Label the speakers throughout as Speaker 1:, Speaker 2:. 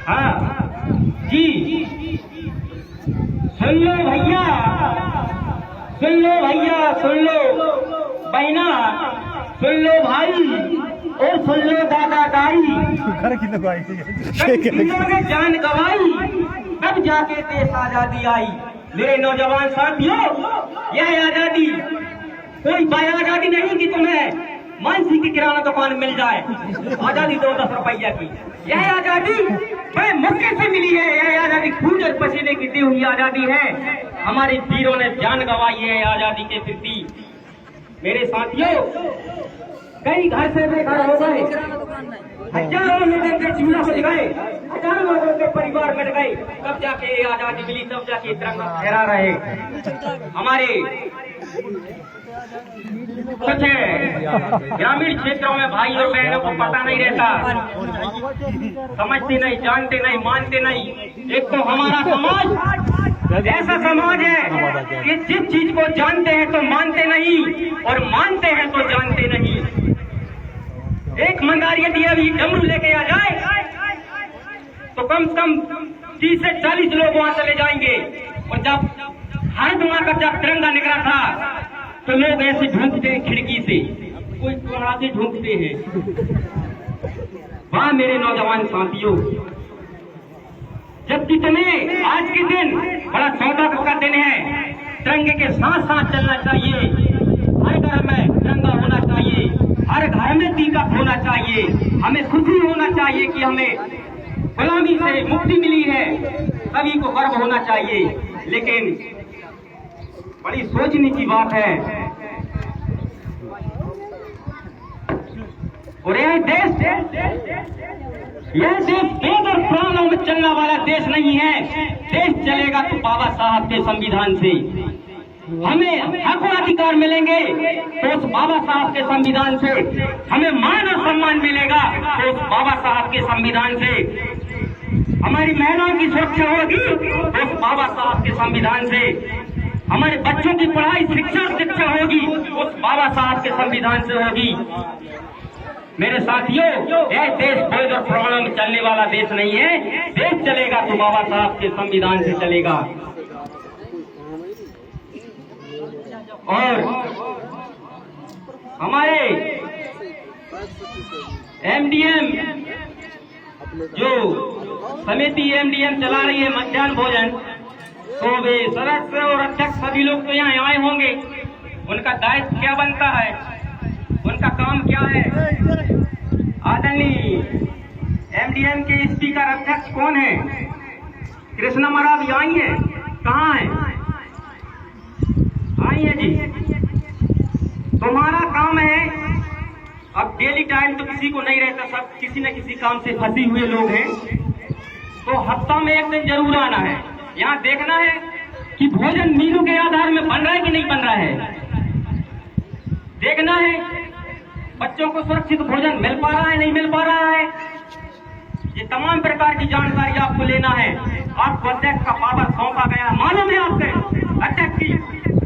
Speaker 1: हाँ जी, सुन लो भैया, सुन लो भैया, सुन लो बहना, सुन लो भाई और सुन लो दादा दाई। ने जान गवाई तब जाके देश आजादी आई। मेरे नौजवान साथियों, यह आजादी कोई बाय आजादी नहीं कि तुम्हें मानसी की किराना दुकान मिल जाए। आजादी 2-10 रुपया की, यह आजादी बड़े मौके से मिली है। यह आजादी खून और पसीने की दी हुई आजादी है। हमारे वीरों ने जान गंवाई है आजादी के प्रति। मेरे साथियों, कई घर से बेघर हो गए, हजारों लोगों के चूल्हा बुझ गए, हजारों लोगों के परिवार मिट गए, तब जाके ये आजादी मिली, तब जाके तिरंगा फहरा रहे हमारे कुछ ग्रामीण क्षेत्रों में भाई और बहनों को पता नहीं रहता, समझते नहीं, जानते नहीं, मानते नहीं। एक तो हमारा समाज ऐसा समाज है कि जिस चीज को जानते हैं तो मानते नहीं और मानते हैं तो जानते नहीं। एक मंदारी यदि अभी डमरू लेके आ जाए तो कम से कम 30 से 40 लोग वहां चले जाएंगे। और जब हरिद्वार का जब तिरंगा निकला था तो लोग ऐसे ढूंढते हैं खिड़की से, कोई कोना से ढूंढते हैं। वाह मेरे नौजवान साथियों, जबकि तुम्हें आज के दिन बड़ा सौभाग्य का दिन है। तिरंगे के साथ साथ चलना चाहिए। हर घर में तिरंगा होना चाहिए, हर घर में दीपक होना चाहिए। हमें खुशी होना चाहिए कि हमें गुलामी से मुक्ति मिली है, सभी को गर्व होना चाहिए। लेकिन बड़ी सोचने की बात है, और यह देश वेद और पुराणों में चलने वाला देश नहीं है। देश चलेगा तो बाबा साहब के संविधान से। हमें हक और अधिकार मिलेंगे तो उस बाबा साहब के संविधान से। हमें मान और सम्मान मिलेगा तो उस बाबा साहब के संविधान से। हमारी महिलाओं की सुरक्षा होगी तो उस बाबा साहब के संविधान से। हमारे बच्चों की पढ़ाई, शिक्षा और शिक्षा होगी उस बाबा साहब के संविधान से होगी। मेरे साथियों, यह देश वेद और पुराणों में चलने वाला देश नहीं है। देश चलेगा तो बाबा साहब के संविधान से चलेगा। और हमारे एमडीएम जो समिति एमडीएम चला रही है मध्याह्न भोजन, तो वे सदस्य और अध्यक्ष सभी लोग तो यहाँ आए होंगे। उनका दायित्व क्या बनता है, उनका काम क्या है? आदरणीय एमडीएम के स्पीकर अध्यक्ष कौन है? कृष्णा मरावी आई है, कहाँ है? आई है जी। तुम्हारा काम है, अब डेली टाइम तो किसी को नहीं रहता, सब किसी न किसी काम से फंसे हुए लोग हैं, तो हफ्ता में एक दिन जरूर आना है। यहाँ देखना है कि भोजन मीनू के आधार में बन रहा है कि नहीं बन रहा है। देखना है बच्चों को सुरक्षित भोजन मिल पा रहा है, नहीं मिल पा रहा है। ये तमाम प्रकार की जानकारी आपको लेना है। आपको अध्यक्ष का पावर सौंपा गया, मालूम है आपसे अध्यक्ष की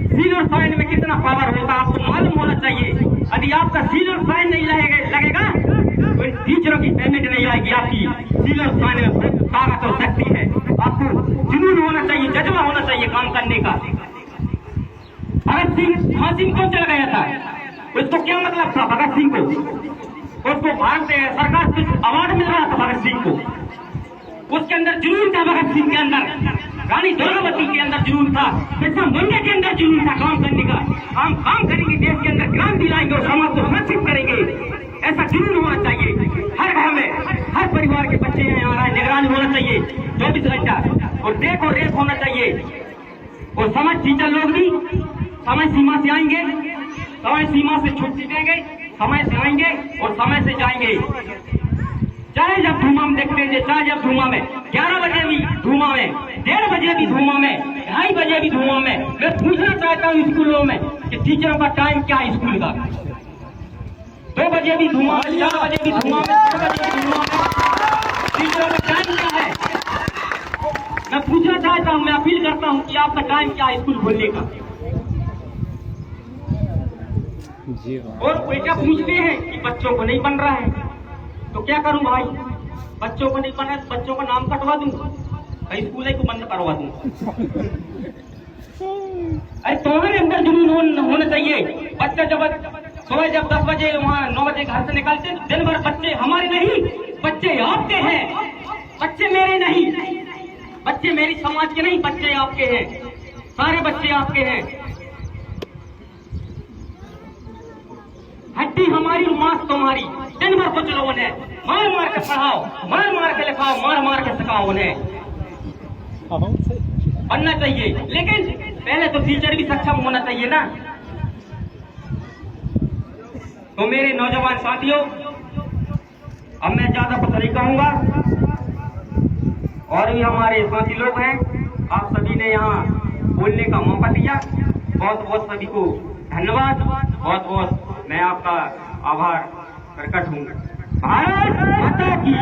Speaker 1: सील और साइन में कितना पावर होता है, आपको मालूम होना चाहिए। यदि आपका सील और साइन नहीं लगेगा तो टीचरों की पेमेंट नहीं आएगी। आपकी सील और साइन में ताकत और शक्ति है। आपको जुनून होना चाहिए, जज्बा होना चाहिए काम करने का। भगत सिंह फांसी क्यों चला गया था? उसको क्या मतलब था भगत सिंह को? उसको भारत सरकार से अवार्ड मिल रहा था भगत सिंह को। उसके अंदर जुनून था, भगत सिंह के अंदर, रानी दुर्गावती के अंदर जुनून था, बिरसा मुंडा के अंदर जुनून था काम करने का। हम काम करेंगे, देश के अंदर क्रांति लाएंगे और समाज को सुरक्षित करेंगे। ऐसा जुनून होना चाहिए। हर घर में हर परिवार के बच्चे यहाँ निगरानी होना चाहिए 24 घंटा, और देख और रेख होना चाहिए। और समझ टीचर लोग भी समय सीमा से आएंगे, समय सीमा से छुट्टी देंगे, समय से आएंगे और समय से जाएंगे। चाहे जब धुआं में देखते हैं, चाहे जब धुआं में 11 बजे भी धुआं में, 1:30 बजे भी धुआं में, 2:30 बजे भी धुआं में। मैं पूछना चाहता हूँ स्कूलों में कि टीचरों का टाइम क्या है स्कूल का? 2 बजे भी धुआं में, 4 बजे भी धुआं में, 6 बजे भी धुआं में, टीचरों का टाइम क्या है? मैं पूछना चाहता हूँ, मैं अपील करता हूँ कि आपका टाइम क्या है स्कूल खोलने का? और बेटा पूछते हैं कि बच्चों को नहीं बन रहा है, तो क्या करूं भाई? बच्चों को नहीं पढ़ा तो बच्चों का नाम कटवा दूं, स्कूल को बंद करवा दूं। अरे तुम्हारे अंदर जुनून होना चाहिए। बच्चा जब सुबह जब 10 बजे वहाँ 9 बजे घर से निकलते दिन भर बच्चे हमारे नहीं, बच्चे आपके हैं, बच्चे मेरे नहीं, बच्चे मेरी समाज के नहीं, बच्चे आपके हैं, सारे बच्चे आपके हैं। हड्डी हमारी और मांस तुम्हारी। दिन भर कुछ लोगों ने मार मार के पढ़ाओ, मार मार के लिखाओ, मार मार के सिखाओ उन्हें बनना चाहिए। लेकिन पहले तो टीचर भी सक्षम होना चाहिए ना। तो मेरे नौजवान साथियों, अब मैं ज्यादा कुछ नहीं कहूंगा, और भी हमारे साथी लोग हैं, आप सभी ने यहाँ बोलने का मौका दिया, बहुत बहुत सभी को धन्यवाद, बहुत बहुत मैं आपका आभार प्रकट हूँ। भारत माता की